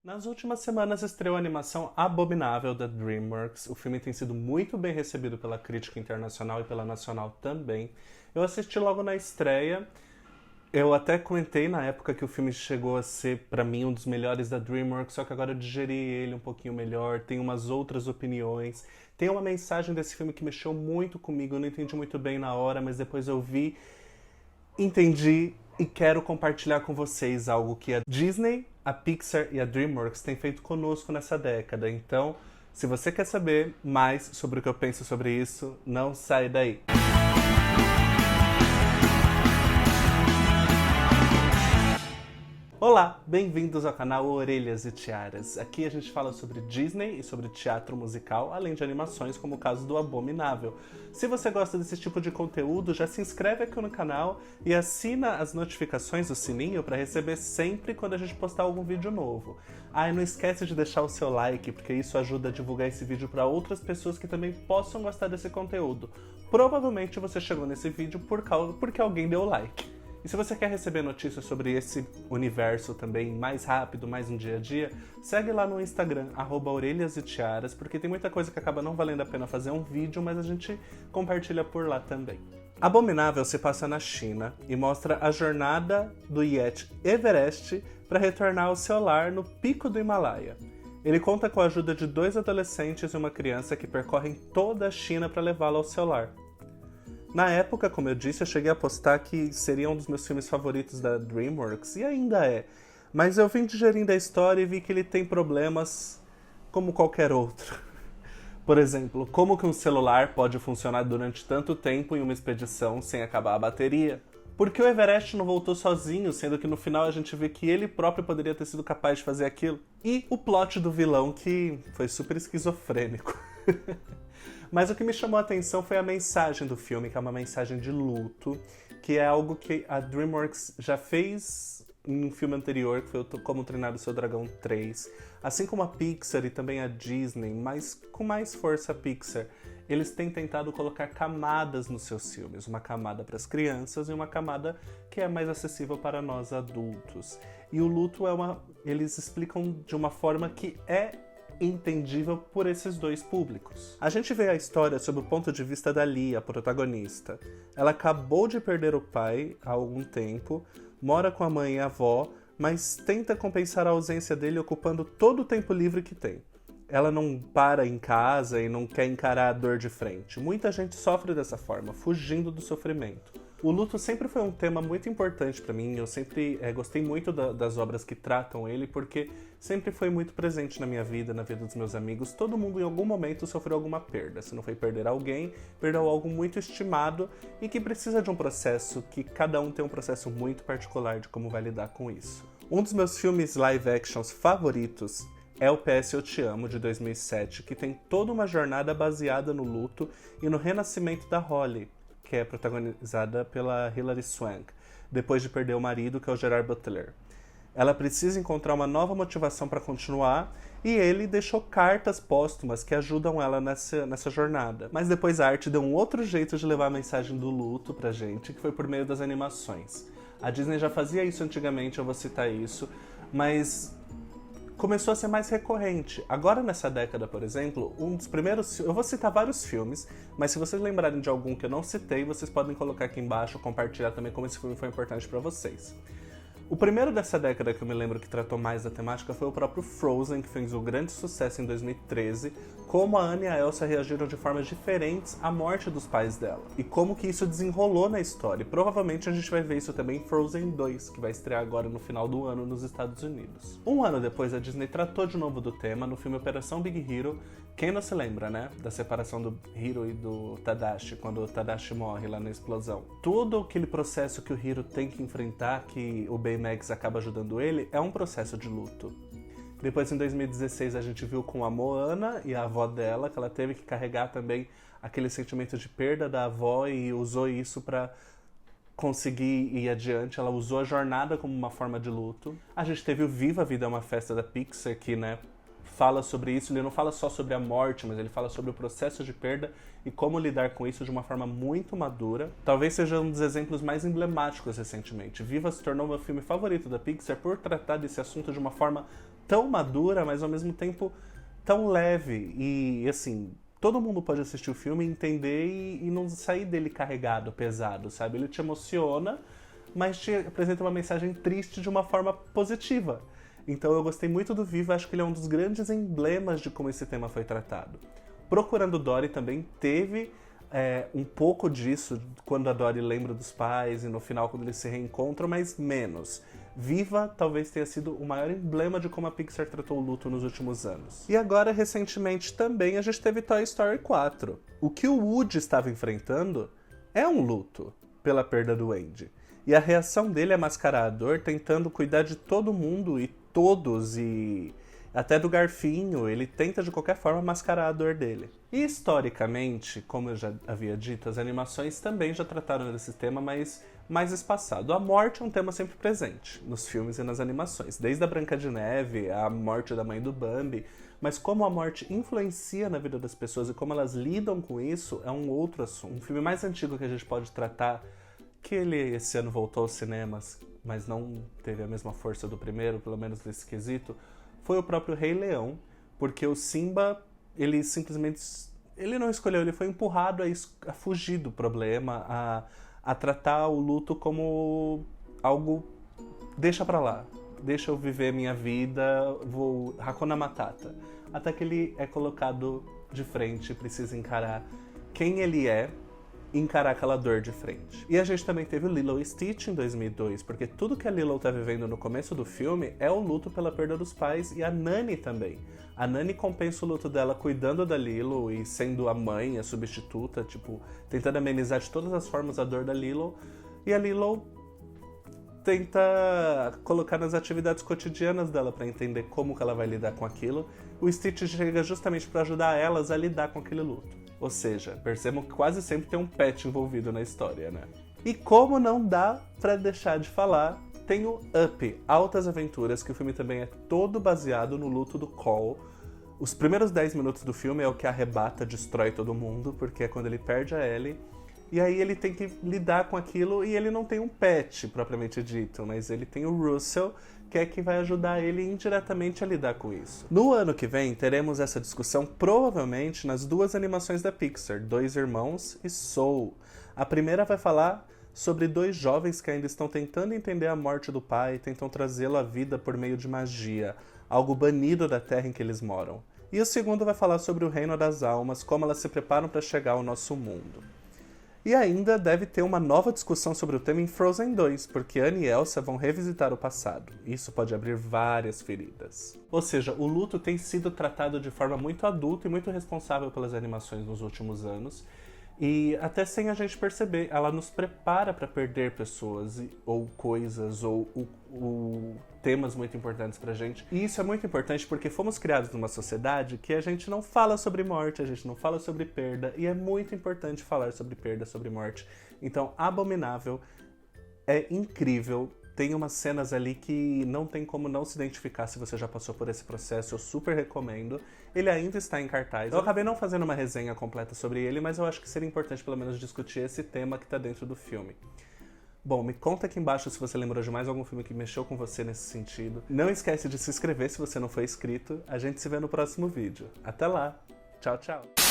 Nas últimas semanas estreou a animação Abominável da DreamWorks. O filme tem sido muito bem recebido pela crítica internacional e pela nacional também. Eu assisti logo na estreia. Eu até comentei na época que o filme chegou a ser, pra mim, um dos melhores da DreamWorks, só que agora eu digeri ele um pouquinho melhor, tem umas outras opiniões. Tem uma mensagem desse filme que mexeu muito comigo, eu não entendi muito bem na hora, mas depois eu vi, entendi e quero compartilhar com vocês algo que a Disney, a Pixar e a DreamWorks têm feito conosco nessa década. Então, se você quer saber mais sobre o que eu penso sobre isso, não sai daí. Olá, bem-vindos ao canal Orelhas e Tiaras. Aqui a gente fala sobre Disney e sobre teatro musical, além de animações, como o caso do Abominável. Se você gosta desse tipo de conteúdo, já se inscreve aqui no canal e assina as notificações do sininho para receber sempre quando a gente postar algum vídeo novo. Ah, e não esquece de deixar o seu like, porque isso ajuda a divulgar esse vídeo para outras pessoas que também possam gostar desse conteúdo. Provavelmente você chegou nesse vídeo porque alguém deu like. E se você quer receber notícias sobre esse universo também mais rápido, mais no dia a dia, segue lá no Instagram, @orelhasetiaras, porque tem muita coisa que acaba não valendo a pena fazer um vídeo, mas a gente compartilha por lá também. Abominável se passa na China e mostra a jornada do Yeti Everest para retornar ao seu lar no pico do Himalaia. Ele conta com a ajuda de 2 adolescentes e uma criança que percorrem toda a China para levá-lo ao seu lar. Na época, como eu disse, eu cheguei a postar que seria um dos meus filmes favoritos da DreamWorks, e ainda é. Mas eu vim digerindo a história e vi que ele tem problemas como qualquer outro. Por exemplo, como que um celular pode funcionar durante tanto tempo em uma expedição sem acabar a bateria? Por que o Everest não voltou sozinho, sendo que no final a gente vê que ele próprio poderia ter sido capaz de fazer aquilo? E o plot do vilão, que foi super esquizofrênico. Mas o que me chamou a atenção foi a mensagem do filme, que é uma mensagem de luto, que é algo que a DreamWorks já fez em um filme anterior, que foi Como Treinar o Seu Dragão 3. Assim como a Pixar e também a Disney, mas com mais força a Pixar, eles têm tentado colocar camadas nos seus filmes. Uma camada para as crianças e uma camada que é mais acessível para nós adultos. E o luto eles explicam de uma forma que é entendível por esses dois públicos. A gente vê a história sob o ponto de vista da Lia, a protagonista. Ela acabou de perder o pai há algum tempo, mora com a mãe e a avó, mas tenta compensar a ausência dele ocupando todo o tempo livre que tem. Ela não para em casa e não quer encarar a dor de frente. Muita gente sofre dessa forma, fugindo do sofrimento. O luto sempre foi um tema muito importante para mim, eu sempre gostei muito das obras que tratam ele, porque sempre foi muito presente na minha vida, na vida dos meus amigos. Todo mundo em algum momento sofreu alguma perda, se não foi perder alguém, perdeu algo muito estimado e que precisa de um processo, que cada um tem um processo muito particular de como vai lidar com isso. Um dos meus filmes live actions favoritos é o PS Eu Te Amo, de 2007, que tem toda uma jornada baseada no luto e no renascimento da Holly, que é protagonizada pela Hilary Swank, depois de perder o marido, que é o Gerard Butler. Ela precisa encontrar uma nova motivação para continuar e ele deixou cartas póstumas que ajudam ela nessa jornada. Mas depois a arte deu um outro jeito de levar a mensagem do luto pra gente, que foi por meio das animações. A Disney já fazia isso antigamente, eu vou citar isso, mas começou a ser mais recorrente. Agora, nessa década, por exemplo, um dos primeiros... Eu vou citar vários filmes, mas se vocês lembrarem de algum que eu não citei, vocês podem colocar aqui embaixo, compartilhar também como esse filme foi importante para vocês. O primeiro dessa década que eu me lembro que tratou mais da temática foi o próprio Frozen, que fez um grande sucesso em 2013, como a Anna e a Elsa reagiram de formas diferentes à morte dos pais dela, e como que isso desenrolou na história. E provavelmente a gente vai ver isso também em Frozen 2, que vai estrear agora no final do ano nos Estados Unidos. Um ano depois, a Disney tratou de novo do tema no filme Operação Big Hero. Quem não se lembra, né, da separação do Hiro e do Tadashi, quando o Tadashi morre lá na explosão. Todo aquele processo que o Hiro tem que enfrentar, que o Baymax acaba ajudando ele, é um processo de luto. Depois, em 2016, a gente viu com a Moana e a avó dela, que ela teve que carregar também aquele sentimento de perda da avó e usou isso para conseguir ir adiante. Ela usou a jornada como uma forma de luto. A gente teve o Viva a Vida é uma Festa da Pixar, que, né, fala sobre isso. Ele não fala só sobre a morte, mas ele fala sobre o processo de perda e como lidar com isso de uma forma muito madura. Talvez seja um dos exemplos mais emblemáticos recentemente. Viva se tornou meu filme favorito da Pixar por tratar desse assunto de uma forma tão madura, mas ao mesmo tempo tão leve. E assim, todo mundo pode assistir o filme, entender e não sair dele carregado, pesado, sabe? Ele te emociona, mas te apresenta uma mensagem triste de uma forma positiva. Então eu gostei muito do Viva, acho que ele é um dos grandes emblemas de como esse tema foi tratado. Procurando Dory também teve um pouco disso, quando a Dory lembra dos pais e no final quando eles se reencontram, mas menos. Viva talvez tenha sido o maior emblema de como a Pixar tratou o luto nos últimos anos. E agora, recentemente, também a gente teve Toy Story 4. O que o Woody estava enfrentando é um luto pela perda do Andy. E a reação dele é mascarar a dor, tentando cuidar de todo mundo e todos, e até do garfinho, ele tenta de qualquer forma mascarar a dor dele. E historicamente, como eu já havia dito, as animações também já trataram desse tema, mas mais espaçado. A morte é um tema sempre presente nos filmes e nas animações, desde a Branca de Neve, a morte da mãe do Bambi, mas como a morte influencia na vida das pessoas e como elas lidam com isso é um outro assunto. Um filme mais antigo que a gente pode tratar, que ele esse ano voltou aos cinemas, mas não teve a mesma força do primeiro, pelo menos nesse quesito, foi o próprio Rei Leão, porque o Simba, ele simplesmente, ele não escolheu, ele foi empurrado a fugir do problema, a tratar o luto como algo, deixa pra lá, deixa eu viver minha vida, vou Hakuna Matata. Até que ele é colocado de frente, precisa encarar quem ele é, encarar aquela dor de frente. E a gente também teve o Lilo e Stitch em 2002, porque tudo que a Lilo tá vivendo no começo do filme é o luto pela perda dos pais, e a Nani também. A Nani compensa o luto dela cuidando da Lilo e sendo a mãe, a substituta, tipo, tentando amenizar de todas as formas a dor da Lilo, e a Lilo tenta colocar nas atividades cotidianas dela para entender como que ela vai lidar com aquilo. O Stitch chega justamente para ajudar elas a lidar com aquele luto. Ou seja, percebam que quase sempre tem um pet envolvido na história, né? E como não dá pra deixar de falar, tem o Up, Altas Aventuras, que o filme também é todo baseado no luto do Cole. Os primeiros 10 minutos do filme é o que arrebata, destrói todo mundo, porque é quando ele perde a Ellie. E aí ele tem que lidar com aquilo e ele não tem um pet, propriamente dito, mas ele tem o Russell, que é quem vai ajudar ele indiretamente a lidar com isso. No ano que vem, teremos essa discussão provavelmente nas duas animações da Pixar, Dois Irmãos e Soul. A primeira vai falar sobre dois jovens que ainda estão tentando entender a morte do pai e tentam trazê-lo à vida por meio de magia, algo banido da terra em que eles moram. E o segundo vai falar sobre o reino das almas, como elas se preparam para chegar ao nosso mundo. E ainda deve ter uma nova discussão sobre o tema em Frozen 2, porque Anne e Elsa vão revisitar o passado. Isso pode abrir várias feridas. Ou seja, o luto tem sido tratado de forma muito adulta e muito responsável pelas animações nos últimos anos. E até sem a gente perceber, ela nos prepara para perder pessoas ou coisas ou temas muito importantes pra gente. E isso é muito importante porque fomos criados numa sociedade que a gente não fala sobre morte, a gente não fala sobre perda, e é muito importante falar sobre perda, sobre morte. Então, Abominável é incrível. Tem umas cenas ali que não tem como não se identificar se você já passou por esse processo, eu super recomendo. Ele ainda está em cartaz. Eu acabei não fazendo uma resenha completa sobre ele, mas eu acho que seria importante pelo menos discutir esse tema que está dentro do filme. Bom, me conta aqui embaixo se você lembrou de mais algum filme que mexeu com você nesse sentido. Não esquece de se inscrever se você não for inscrito. A gente se vê no próximo vídeo. Até lá! Tchau, tchau!